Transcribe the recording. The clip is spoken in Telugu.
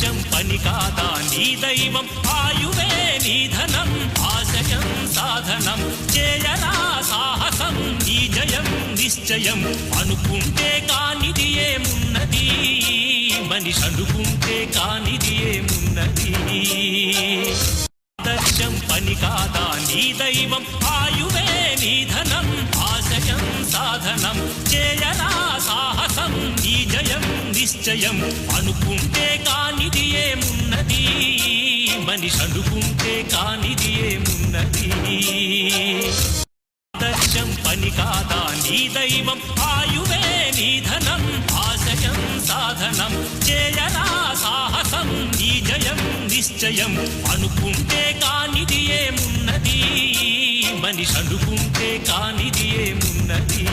ఆదర్శం పని కాదా నీ దైవం ఆయువే నీ ధనం ఆశయం సాధనం చేయరా సాహసం నీ జయం నిశ్చయం అనుకుంటే కానిది ఏమున్నది మనిషి అనుకుంటే కానిది ఏమున్నది ఆదర్శం పని కాదా నీ దైవం ఆయువే నీ ధనం ఆశయం సాధనం చేయరా సాహసం నీ జయం నిశ్చయం అనుకుంటే కానిది ఏమున్నది మనిషి అనుకుంటే కానిది ఏమున్నది ఆదర్శం పని కాదా నీ దైవం ఆయువే నీ ధనం ఆశయం సాధనం చేయరా సాహసం నీ జయం నిశ్చయం అనుకుంటే కానిది ఏమున్నది మనిషి అనుకుంటే కానిది ఏమున్నది